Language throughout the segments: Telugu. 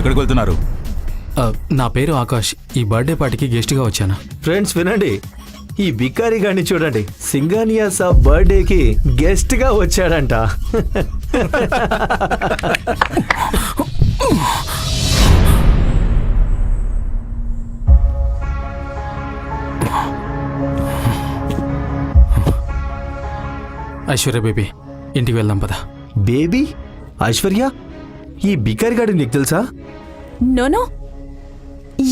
ఎక్కడికి వెళ్తున్నారు? నా పేరు ఆకాష్. ఈ బర్త్డే పార్టీకి గెస్ట్గా వచ్చాను. ఫ్రెండ్స్ వినండి, ఈ బికారి గారిని చూడండి. సింగానియా సాబ్ బర్త్డేకి గెస్ట్ గా వచ్చాడంట. ఐశ్వర్య బేబీ, ఇంటికి వెళ్దాం పద. బేబీ? ఐశ్వర్య, ఈ బికారి గారి నీకు తెలుసా? నోనో,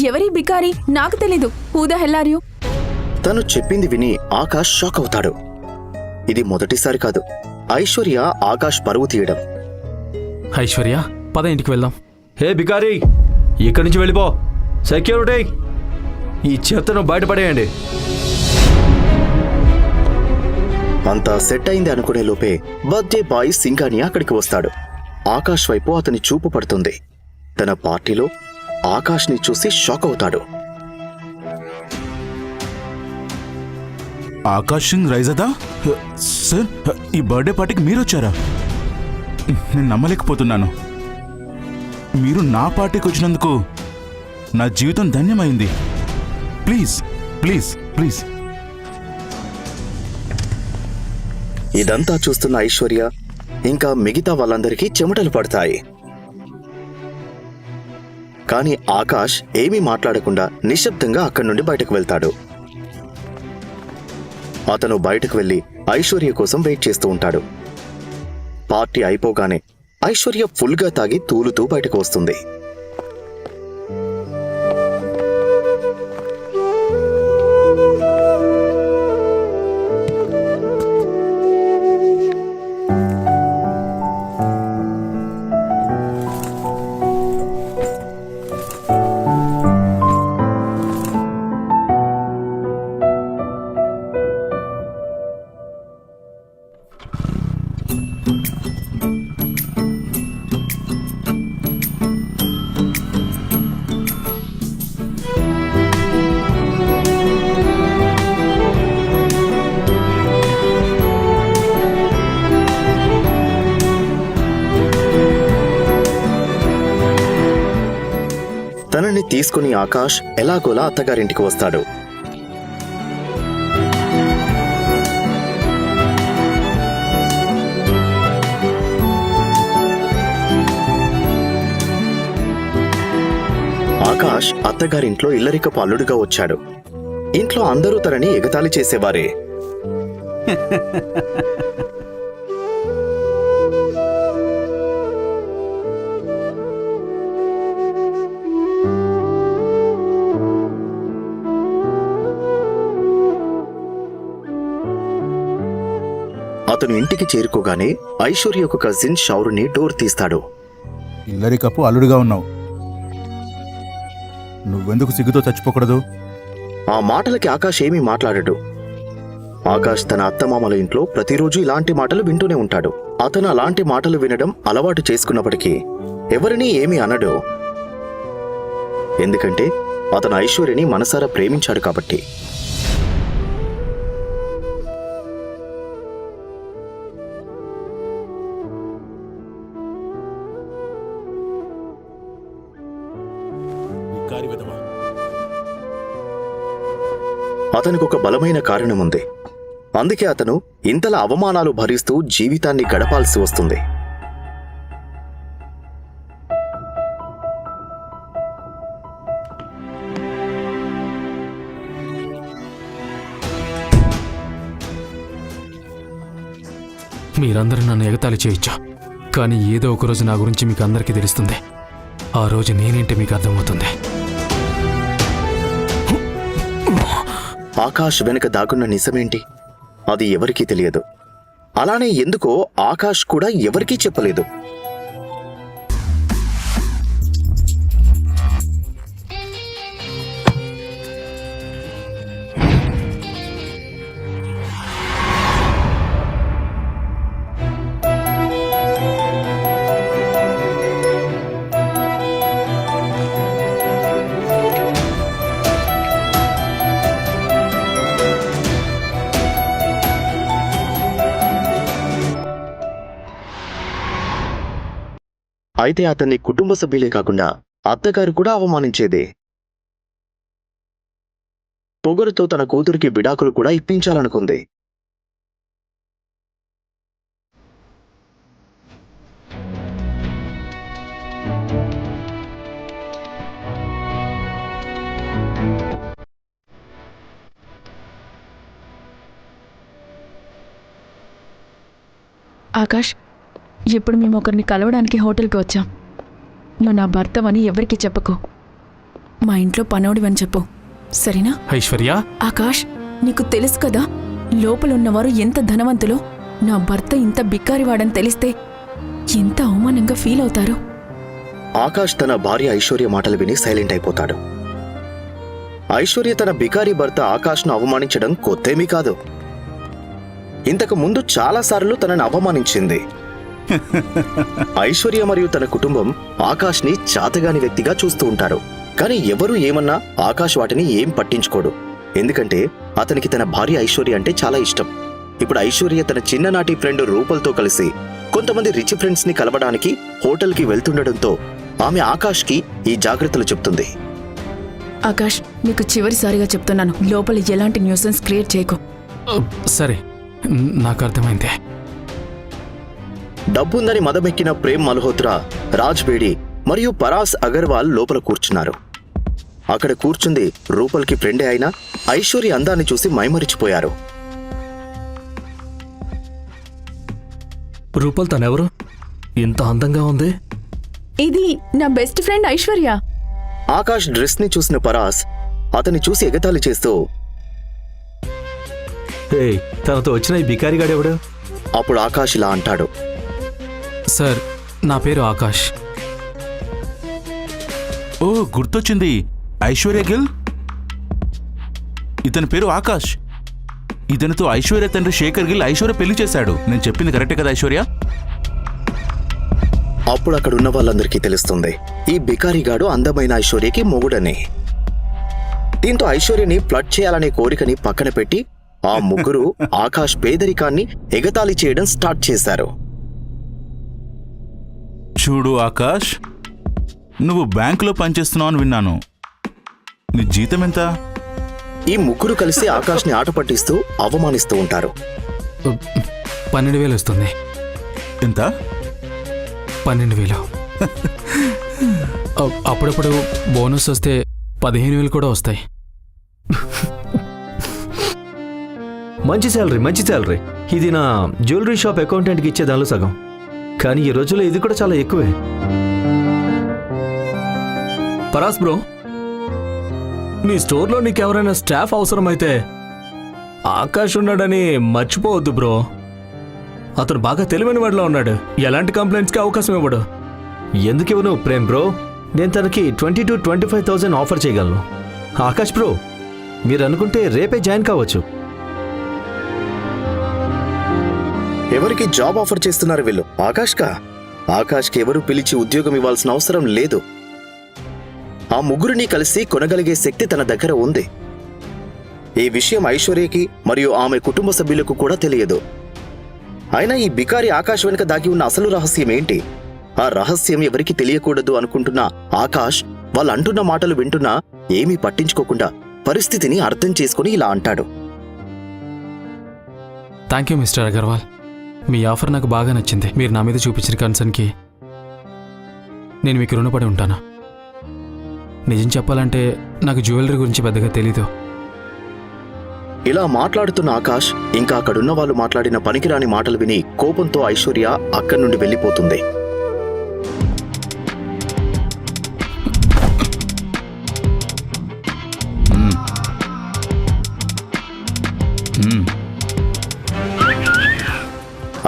ఎవరి బికారి నాకు తెలీదు. Who the hell are you? తను చెప్పింది విని ఆకాష్ షాక్ అవుతాడు. ఇది మొదటిసారి కాదు ఐశ్వర్య ఆకాష్ పరువు తీయడం. ఐశ్వర్య, పద ఇంటికి వెళ్దాం. హే బికారి, ఇక్కడి నుంచి వెళ్ళిపో. సెక్యూరిటీ, ఈ చెత్తను బయటపడేయండి. అంతా సెట్ అయింది అనుకునే లోపే బర్త్డే బాయ్ సింగానియా అక్కడికి వస్తాడు. ఆకాష్ వైపు అతని చూపు పడుతుంది. తన పార్టీలో ఆకాష్ ని చూసి షాక్ అవుతాడు. ఆకాష్ సింగ్ రైజదా? సార్, ఈ బర్త్డే పార్టీకి మీరు వచ్చారా? నేను నమ్మలేకపోతున్నాను. మీరు నా పార్టీకి వచ్చినందుకు నా జీవితం ధన్యమైంది. Please please please. ఇదంతా చూస్తున్న ఐశ్వర్య ఇంకా మిగతా వాళ్ళందరికీ చెమటలు పడతాయి. కాని ఆకాష్ ఏమీ మాట్లాడకుండా నిశ్శబ్దంగా అక్కడి నుండి బయటకు వెళ్తాడు. అతను బయటకు వెళ్లి ఐశ్వర్య కోసం వెయిట్ చేస్తూ ఉంటాడు. పార్టీ అయిపోగానే ఐశ్వర్య ఫుల్గా తాగి తూలుతూ బయటకు వస్తుంది. తనని తీసుకుని ఆకాష్ ఎలాగోలా అత్తగారింటికి వస్తాడు. ఆకాష్ అత్తగారింట్లో ఇల్లరికపు అల్లుడుగా వచ్చాడు. ఇంట్లో అందరూ తనని ఎగతాళి చేసేవారే. అతను ఇంటికి చేరుకోగానే ఐశ్వర్య ఒక కజిన్ షౌరుని డోర్ తీస్తాడు. ఇల్లరికప్పు అల్లుడుగా ఉన్నావు, నువ్వెందుకు సిగ్గుతో చచ్చిపోకూడదు? ఆ మాటలకి ఆకాష్ ఏమీ మాట్లాడడు. ఆకాష్ తన అత్తమామల ఇంట్లో ప్రతిరోజు ఇలాంటి మాటలు వింటూనే ఉంటాడు. అతను అలాంటి మాటలు వినడం అలవాటు చేసుకున్నప్పటికీ ఎవరినీ ఏమీ అనడు. ఎందుకంటే అతను ఐశ్వర్యని మనసారా ప్రేమించాడు కాబట్టి. అతనికి ఒక బలమైన కారణముంది. అందుకే అతను ఇంతలా అవమానాలు భరిస్తూ జీవితాన్ని గడపాల్సి వస్తుంది. మీరందరూ నన్ను ఎగతాళి చేయొచ్చు, కానీ ఏదో ఒకరోజు నా గురించి మీకు అందరికీ తెలుస్తుంది. ఆ రోజు నేనేంటి మీకు అర్థమవుతుంది. ఆకాష్ వెనుక దాగున్న నిజమేంటి అది ఎవరికీ తెలియదు. అలానే ఎందుకో ఆకాష్ కూడా ఎవరికీ చెప్పలేదు. అయితే అతన్ని కుటుంబ సభ్యులే కాకుండా అత్తగారు కూడా అవమానించేదే. పొగరుతో తన కూతురికి విడాకులు కూడా ఇప్పించాలనుకుంది. ఆకాష్, ఇప్పుడు మేము ఒకరిని కలవడానికి హోటల్కి వచ్చాం. నువ్వు నా భర్తవని ఎవరికి చెప్పకు. మా ఇంట్లో పనోడివని చెప్పు, సరేనా? ఐశ్వర్య, ఆకాష్, నీకు తెలుసు కదా లోపలున్నవారు ఎంత ధనవంతులో. నా భర్త ఇంత బిక్కారివాడని తెలిస్తే ఎంత అవమానంగా ఫీల్ అవుతారు. ఆకాష్ తన భార్య ఐశ్వర్య మాటలు విని సైలెంట్ అయిపోతాడు. ఐశ్వర్య తన బికారీ భర్త ఆకాష్ను అవమానించడం కొత్తేమీ కాదు. ఇంతకు ముందు చాలాసార్లు తనని అవమానించింది. ఐశ్వర్య మరియు తన కుటుంబం ఆకాష్ని చాతగాని వ్యక్తిగా చూస్తూ ఉంటారు. కానీ ఎవరూ ఏమన్నా ఆకాష్ వాటిని ఏం పట్టించుకోడు. ఎందుకంటే అతనికి తన భార్య ఐశ్వర్య అంటే చాలా ఇష్టం. ఇప్పుడు ఐశ్వర్య తన చిన్ననాటి ఫ్రెండ్ రూపల్తో కలిసి కొంతమంది రిచ్ ఫ్రెండ్స్ ని కలవడానికి హోటల్కి వెళ్తుండటంతో ఆమె ఆకాష్కి ఈ జాగ్రత్తలు చెప్తుంది. ఆకాష్, నీకు చివరిసారిగా చెప్తున్నాను, లోపల ఎలాంటి న్యూసెన్స్ క్రియేట్ చేయకు. సరే, నాకు అర్థమైంది. డబ్బుందని మదమెక్కిన ప్రేమ్ మల్హోత్రా, రాజ్ బేడి మరియు పరాస్ అగర్వాల్ లోపల కూర్చున్నారు. అక్కడ కూర్చుంది రూపల్కి ఫ్రెండే అయిన ఐశ్వర్య అందాన్ని చూసి మైమరిచిపోయారు. రూపల్ తనెవరు? ఇంత అందంగా ఉంది. ఇది నా best friend Aishwarya. Akash dress ని చూసిన పరాస్ అతన్ని చూసి ఎగతాళి చేస్తూ, తనతో వచ్చిన ఈ బికారిగాడెవడు? అప్పుడు ఆకాష్ ఇలా అంటాడు, సార్, నా పేరు ఆకాష్. ఓ, గుర్తొచ్చింది, ఐశ్వర్య గిల్. ఇతని పేరు ఆకాష్. ఇతనితో ఐశ్వర్య తండ్రి శేఖర్ గిల్ ఐశ్వర్య పెళ్లి చేశాడు. నేను చెప్పింది కరెక్టే కదా ఐశ్వర్య? అప్పుడు అక్కడున్న వాళ్ళందరికీ తెలుస్తుంది ఈ బికారిగాడు అందమైన ఐశ్వర్యకి మొగుడని. దీంతో ఐశ్వర్యని ఫ్లడ్ చేయాలనే కోరికని పక్కన పెట్టి ఆ ముగ్గురు ఆకాష్ పేదరికాన్ని ఎగతాళి చేయడం స్టార్ట్ చేశారు. చూడు ఆకాష్, నువ్వు బ్యాంకులో పనిచేస్తున్నావు అని విన్నాను. నీ జీతం ఎంత? ఈ ముగ్గురు కలిసి ఆకాష్ని ఆట పట్టిస్తూ అవమానిస్తూ ఉంటారు. 12,000 వస్తుంది. ఎంత? 12,000. అప్పుడప్పుడు బోనస్ వస్తే 15,000 కూడా వస్తాయి. మంచి శాలరీ. ఇది నా జ్యువెలరీ షాప్ అకౌంటెంట్కి ఇచ్చే దానిలో సగం. కానీ ఈ రోజుల్లో ఇది కూడా చాలా ఎక్కువే. పరాస్ బ్రో, నీ స్టోర్లో నీకెవరైనా స్టాఫ్ అవసరమైతే ఆకాష్ ఉన్నాడని మర్చిపోవద్దు బ్రో. అతను బాగా తెలివైన వాడిలో ఉన్నాడు. ఎలాంటి కంప్లైంట్స్కి అవకాశం ఇవ్వడు. ఎందుకు ఇవ్వను ప్రేమ్ బ్రో? నేను తనకి 20,000 to 25,000 ఆఫర్ చేయగలను. ఆకాష్ బ్రో, మీరు అనుకుంటే రేపే జాయిన్ కావచ్చు. ఎవరికి జాబ్ ఆఫర్ చేస్తున్నారు వీళ్ళు? ఆకాష్కి ఎవరు పిలిచి ఉద్యోగం ఇవ్వాల్సిన అవసరం లేదు. ఆ ముగ్గురిని కలిసి కొనగలిగే శక్తి తన దగ్గర ఉంది. ఈ విషయం ఐశ్వర్యకి మరియు ఆమె కుటుంబ సభ్యులకు కూడా తెలియదు. అయినా ఈ బికారి ఆకాష్ వెనుక దాగి ఉన్న అసలు రహస్యం ఏంటి? ఆ రహస్యం ఎవరికి తెలియకూడదు అనుకుంటున్న ఆకాష్ వాళ్ళు అంటున్న మాటలు వింటున్నా ఏమీ పట్టించుకోకుండా పరిస్థితిని అర్థం చేసుకుని ఇలా అంటాడు, thank you mister Agarwal. Me offer నాకు బాగా నచ్చింది. మీరు నా మీద చూపించిన కన్సర్న్కి నేను మీకు రుణపడి ఉంటాను. నిజం చెప్పాలంటే నాకు జ్యువెలరీ గురించి పెద్దగా తెలీదు. ఇలా మాట్లాడుతున్న ఆకాష్ ఇంకా అక్కడున్న వాళ్ళు మాట్లాడిన పనికిరాని మాటలు విని కోపంతో ఐశ్వర్య అక్కడి నుండి వెళ్ళిపోతుంది.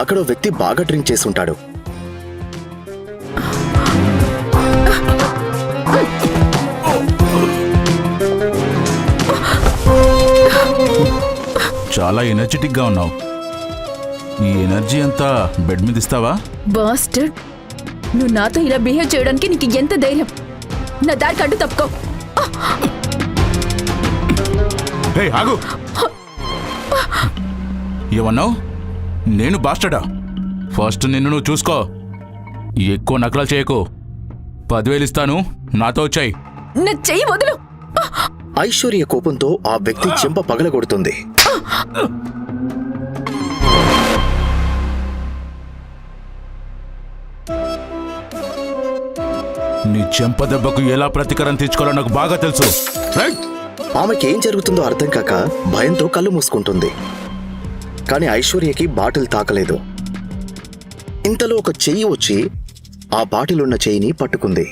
అక్కడ ఓ వ్యక్తి బాగా డ్రింక్ చేసి ఉంటాడు. చాలా ఎనర్జెటిక్ గా ఉన్నావు. ఈ ఎనర్జీ అంతా బెడ్ మీద ఇస్తావా? బాస్టర్డ్, నువ్వు నాతో ఇలా బిహేవ్ చేయడానికి నీకు ఎంత ధైర్యం? నా దారికి అడ్డు తప్పుకో. హే, ఆగు. ఏమన్నావు? నేను బాస్టర్డా? ఫస్ట్ నిన్ను నువ్వు చూసుకో. ఎక్కువ నకరాలు చేయకు. 10,000 ఇస్తాను, నాతో వచ్చాయి. నా చెయ్యి వదులు. ఐశ్వర్య కోపంతో ఆ వ్యక్తి చెంప పగలగొడుతుంది. నీ చెంప దెబ్బకు ఎలా ప్రతీకారం తీర్చుకోవాలో నాకు బాగా తెలుసు. ఆమెకేం జరుగుతుందో అర్థం కాక భయంతో కళ్ళు మూసుకుంటుంది. కానీ ఐశ్వర్యకి బాటిల్ తాకలేదు. ఇంతలో ఒక చెయ్యి వచ్చి ఆ బాటిలున్న చెయ్యిని పట్టుకుంది.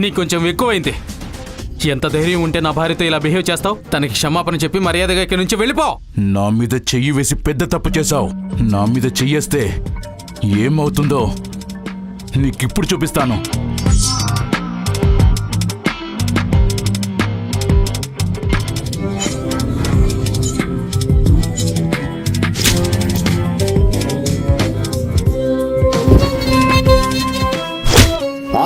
నీకు కొంచెం ఎక్కువైంది. ఎంత ధైర్యం ఉంటే నా భార్యతో ఇలా బిహేవ్ చేస్తావు? తనకి క్షమాపణ చెప్పి మర్యాదగా ఇక్కడి నుంచి వెళ్ళిపో. నా మీద చెయ్యి వేసి పెద్ద తప్పు చేశావు. నా మీద చెయ్యేస్తే ఏమవుతుందో నీకిప్పుడు చూపిస్తాను.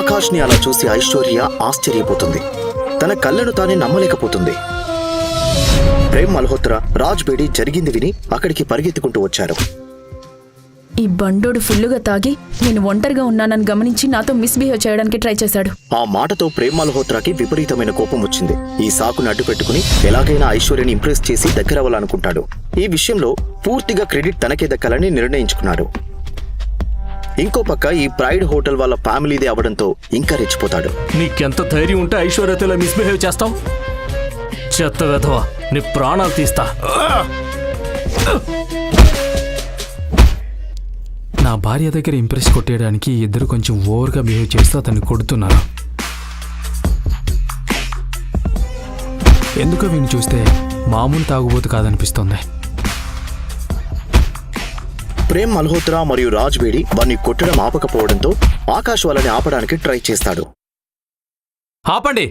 ఆకాష్ని అలా చూసి ఐశ్వర్య ఆశ్చర్యపోతుంది. తన కళ్ళను తానే నమ్మలేకపోతుంది. ప్రేమ్ మల్హోత్రా, రాజ్ బేడి జరిగింది విని అక్కడికి పరిగెత్తుకుంటూ వచ్చారు. ఈ బండోడు ఫుల్లుగా తాగి నేను ఒంటరిగా ఉన్నానని గమనించి నాతో మిస్బిహేవ్ చేయడానికి ట్రై చేశాడు. ఆ మాటతో ప్రేమ్ మల్హోత్రాకి విపరీతమైన కోపం వచ్చింది. ఈ సాకును అడ్డు పెట్టుకుని ఎలాగైనా ఐశ్వర్యని ఇంప్రెస్ చేసి దగ్గరవ్వాలనుకుంటాడు. ఈ విషయంలో పూర్తిగా క్రెడిట్ తనకే దక్కాలని నిర్ణయించుకున్నాడు. ఇంకో పక్క ఈ ప్రైడ్ హోటల్ వాళ్ళ ఫ్యామిలీదే అవడంతో ఇంకా రెచ్చిపోతాడు. నీకెంత ధైర్యం ఉంటే ఐశ్వర్యతో ఇలా మిస్బిహేవ్ చేస్తావు? చెత్త వెధవా, నీ ప్రాణాలు తీస్తా. నా భార్య దగ్గర ఇంప్రెస్ కొట్టేయడానికి ఇద్దరు కొంచెం ఓవర్గా బిహేవ్ చేస్తూ అతన్ని కొడుతున్నారు. ఎందుకో వీణ్ణి చూస్తే మామూలు తాగుబోతు కాదనిపిస్తోంది. ప్రేమ్ మల్హోత్రా మరియు రాజ్ బేడి వారిని కొట్టడం ఆపకపోవడంతో ఆకాష్ వాళ్ళని ఆపడానికి ట్రై చేస్తాడు. ఆపండి,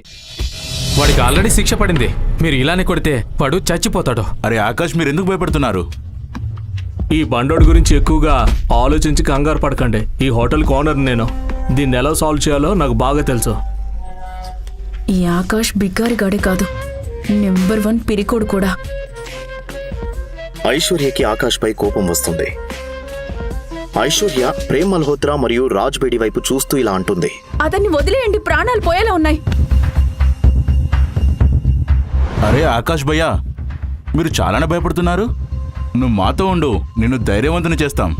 వాడికి ఆల్రెడీ శిక్ష పడింది. మీరు ఇలానే కొడితే వాడు చచ్చిపోతాడు. అరే ఆకాష్, మీరు ఎందుకు భయపడుతున్నారు? ఈ బండోడి గురించి ఎక్కువగా ఆలోచించి కంగారు పడకండి. ఈ హోటల్ ఓనర్ నేను. దీన్ని ఎలా సాల్వ్ చేయాలో నాకు బాగా తెలుసు. ఈ ఆకాష్ బిగ్గారిగాడే కాదు, నెంబర్ 1 పిరికోడు కూడా. ఐశ్వర్యకి ఆకాష్ పై కోపం వస్తుంది. ఐశ్వర్య ప్రేమ్ మల్హోత్రా మరియు రాజ్ బేడి వైపు చూస్తూ ఇలా అంటుంది. అతన్ని వదిలేయండి, ప్రాణాలు పోయేలా ఉన్నాయి. అరే ఆకాష్ భయ్యా, మీరు చాలానే భయపడుతున్నారు. నువ్వు మాతో ఉండు, నిన్ను ధైర్యవంతుని చేస్తాం.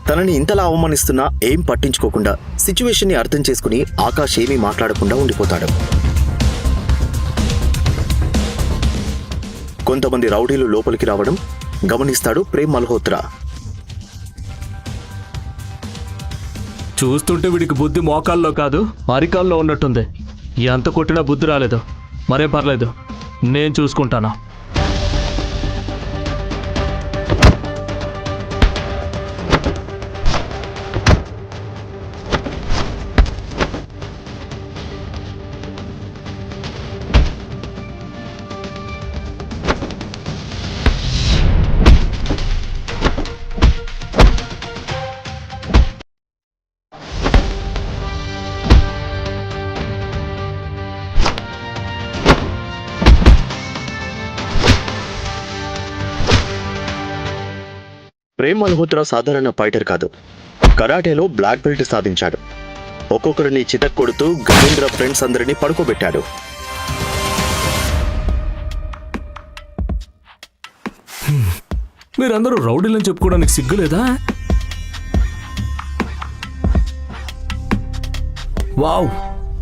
తనని ఇంతలా అవమానిస్తున్నా ఏం పట్టించుకోకుండా సిచ్యువేషన్ ని అర్థం చేసుకుని ఆకాష్ ఏమీ మాట్లాడకుండా ఉండిపోతాడు. కొంతమంది రౌడీలు లోపలికి రావడం గమనిస్తాడు ప్రేమ్ మల్హోత్రా. చూస్తుంటే వీడికి బుద్ధి మోకాల్లో కాదు అరికాల్లో ఉన్నట్టుంది. ఎంత కొట్టినా బుద్ధి రాలేదు. మరే పర్లేదు, నేను చూసుకుంటాను. ప్రేమ్ మల్హోత్రా సాధారణ ఫైటర్ కాదు. కరాటేలో బ్లాక్ బెల్ట్ సాధించాడు. ఒక్కొక్కరిని చితక్ కొడుతూ గజేంద్ర ఫ్రెండ్స్ అందరినీ పడుకోబెట్టాడు. మీరందరూ రౌడీలని చెప్పుకోవడానికి సిగ్గులేదా? వావ్,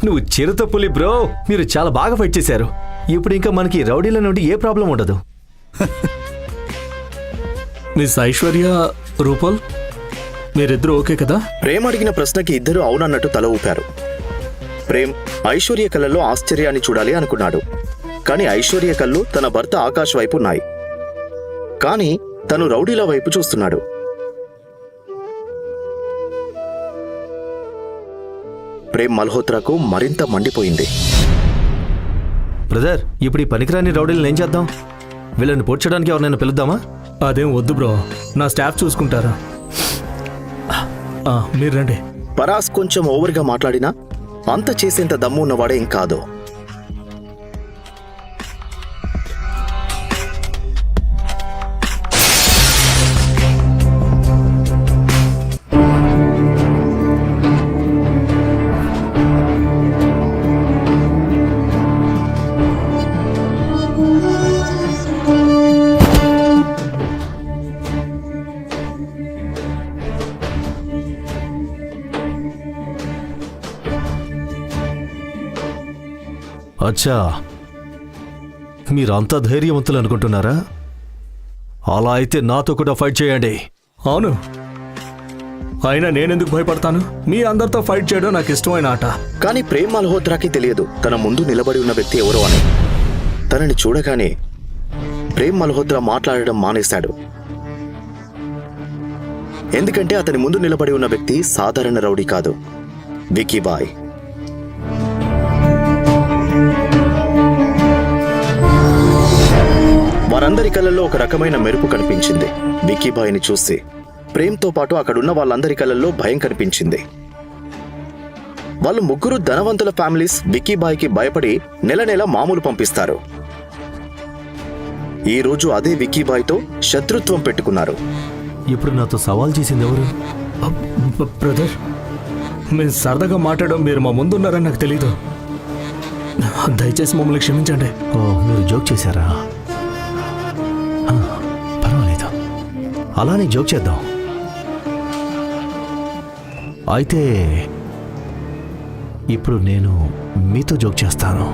నువ్వు చిరుతపులి బ్రో. మీరు చాలా బాగా ఫైట్ చేశారు. ఇప్పుడు ఇంకా మనకి రౌడీల నుండి ఏ ప్రాబ్లం ఉండదు. మిస్ ఐశ్వర్య, రూపల్, మీరిద్దరూ ఓకే కదా? ప్రేమ్ అడిగిన ప్రశ్నకి ఇద్దరు అవునన్నట్టు తల ఊపారు. ప్రేమ్ ఐశ్వర్య కళ్ళలో ఆశ్చర్యాన్ని చూడాలి అనుకున్నాడు. కానీ ఐశ్వర్య కళ్ళు తన భర్త ఆకాష్ వైపు ఉన్నాయి. కానీ తను రౌడీల వైపు చూస్తున్నాడు. ప్రేమ్ మల్హోత్రాకు మరింత మండిపోయింది. బ్రదర్, ఇప్పుడు ఈ పనికిరాని రౌడీలను ఏం చేద్దాం? వీళ్ళని పోడ్చడానికి ఎవరినైనా పిలుద్దామా? అదేం వద్దు బ్రో, నా స్టాఫ్ చూసుకుంటారా. మీరు రండి. పరాస్ కొంచెం ఓవర్గా మాట్లాడినా అంత చేసేంత దమ్ము ఉన్నవాడేం కాదు. అచ్చా, మీరంతా ధైర్యవంతులు అనుకుంటున్నారా? అలా అయితే నాతో కూడా ఫైట్ చేయండి. అవును, అయినా నేనెందుకు భయపడతాను? మీ అందరితో ఫైట్ చేయడం నాకు ఇష్టమైన ఆట. కానీ ప్రేమ్ మల్హోత్రాకి తెలియదు తన ముందు నిలబడి ఉన్న వ్యక్తి ఎవరో అని. తనని చూడగానే ప్రేమ్ మల్హోత్రా మాట్లాడడం మానేశాడు. ఎందుకంటే అతని ముందు నిలబడి ఉన్న వ్యక్తి సాధారణ రౌడీ కాదు, విక్కీబాయ్. వారందరి కళ్ళల్లో ఒక రకమైన మెరుపు కనిపించింది. విక్కీబాయ్ని చూసి ప్రేమ్తో పాటు అక్కడున్న వాళ్ళందరి కళ్ళల్లో భయం కనిపించింది. వాళ్ళు ముగ్గురు ధనవంతుల ఫ్యామిలీస్ విక్కీబాయ్కి భయపడి నెల నెల మామూలు పంపిస్తారు. ఈ రోజు అదే విక్కీబాయ్తో శత్రుత్వం పెట్టుకున్నారు. ఇప్పుడు నాతో సవాల్ చేసింది ఎవరు? బ్రదర్, మేము సరదాగా మాట్లాడడం, మీరు మా ముందున్నారని నాకు తెలీదు. దయచేసి మమ్మల్ని క్షమించండి. ఓ, మీరు జోక్ చేశారా? పర్వాలేదు, అలానే జోక్ చేద్దాం. అయితే ఇప్పుడు నేను మీతో జోక్ చేస్తాను.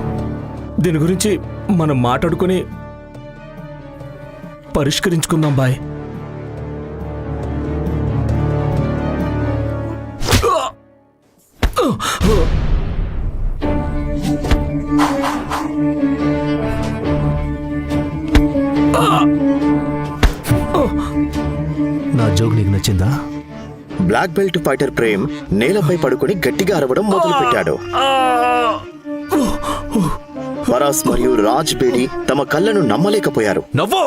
దీని గురించి మనం మాట్లాడుకుని పరిష్కరించుకుందాం బాయ్. నా జోక్ నీకు నచ్చిందా? బ్లాక్ బెల్ట్ ఫైటర్ ప్రేమ్ నేలపై పడుకొని గట్టిగా అరవడం మొదలుపెట్టాడు. పరాస్ మరియు రాజ్ బేడి తమ కళ్ళను నమ్మలేకపోయారు. నవ్వు!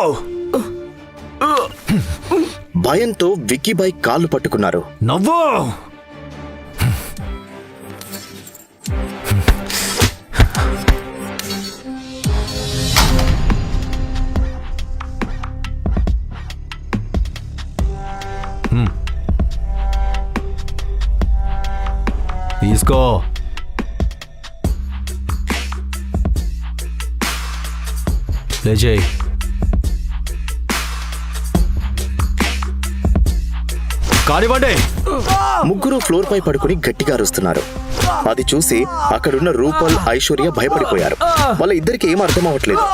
భయంతో విక్కీబాయ్ కాళ్ళు పట్టుకున్నారు. నవ్వు! తీసుకో. లేచేయ్. కానివ్వండి. ముగ్గురు ఫ్లోర్ పై పడుకుని గట్టిగా అరుస్తున్నారు. అది చూసి అక్కడున్న రూపల్, ఐశ్వర్య భయపడిపోయారు. వాళ్ళ ఇద్దరికి ఏం అర్థం అవ్వట్లేదు.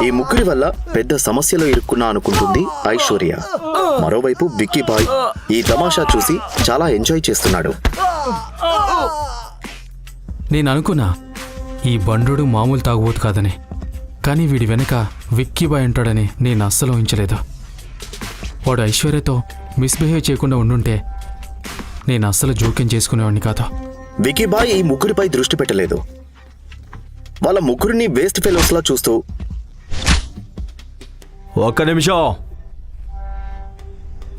ఈ ముగ్గురి వల్ల పెద్ద సమస్యలో ఇరుక్కున్నా అనుకుంటుంది ఐశ్వర్య. మరోవైపు విక్కీబాయ్ ఈ తమాషా చూసి చాలా ఎంజాయ్ చేస్తున్నాడు. నేను అనుకున్నా ఈ బండ్రుడు మామూలు తాగుబోతు కాదని, కానీ వీడి వెనక విక్కీబాయ్ ఉంటాడని నేను అస్సలు ఊహించలేదు. వాడు ఐశ్వర్యతో మిస్బిహేవ్ చేయకుండా ఉండుంటే నేను అస్సలు జోక్యం చేసుకునేవాడిని కాదు. విక్కీబాయ్ ఈ ముగ్గురిపై దృష్టి పెట్టలేదు. వాళ్ళ ముగ్గురిని వేస్ట్ ఫెలోస్ లా చూస్తూ, ఒక్క నిమిషం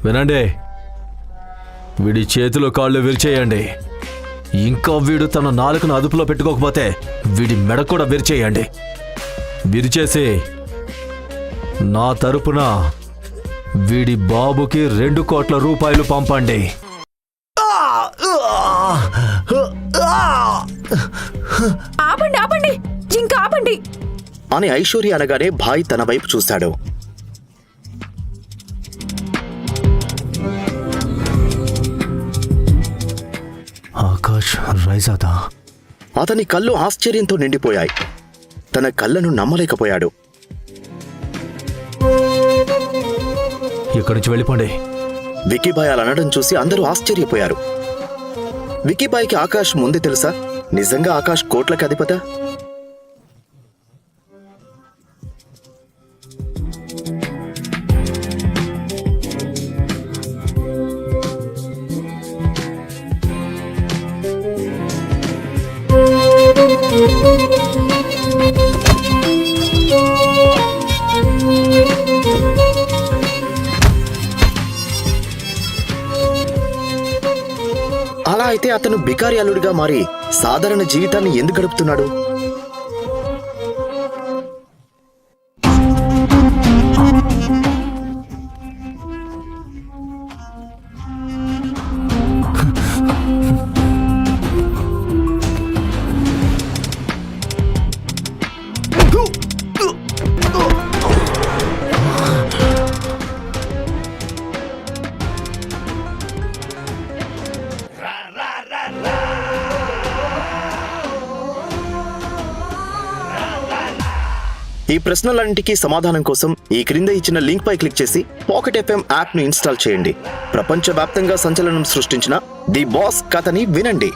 వినండి. వీడి చేతులు కాళ్ళు విరిచేయండి. ఇంకా వీడు తన నాలుకను అదుపులో పెట్టుకోకపోతే వీడి మెడ కూడా విరిచేయండి. విరిచేసి నా తరపున వీడి బాబుకి 2 కోట్ల రూపాయలు పంపండి. ఆపండి, ఆపండి, ఇంకా ఆపండి అని ఐశ్వర్య అనగానే భాయ్ తన వైపు చూశాడు. ఆకాష్ రైజాదా? అతని కళ్ళు ఆశ్చర్యంతో నిండిపోయాయి. తన కళ్ళను నమ్మలేకపోయాడు. ఇక్కడి నుంచి వెళ్ళిపోండి. విక్కీబాయ్ అలా అనడం చూసి అందరూ ఆశ్చర్యపోయారు. విక్కీబాయ్కి ఆకాష్ ముందే తెలుసా? నిజంగా ఆకాష్ కోట్లకి అధిపత? అలా అయితే అతను బికారి అల్లుడిగా మారి సాధారణ జీవితాన్ని ఎందుకు గడుపుతున్నాడు? ఈ ప్రశ్నలన్నింటికీ సమాధానం కోసం ఈ క్రింద ఇచ్చిన లింక్ పై క్లిక్ చేసి పాకెట్ ఎఫ్ఎం యాప్ ను ఇన్స్టాల్ చేయండి. ప్రపంచవ్యాప్తంగా సంచలనం సృష్టించిన ది బాస్ కథని వినండి.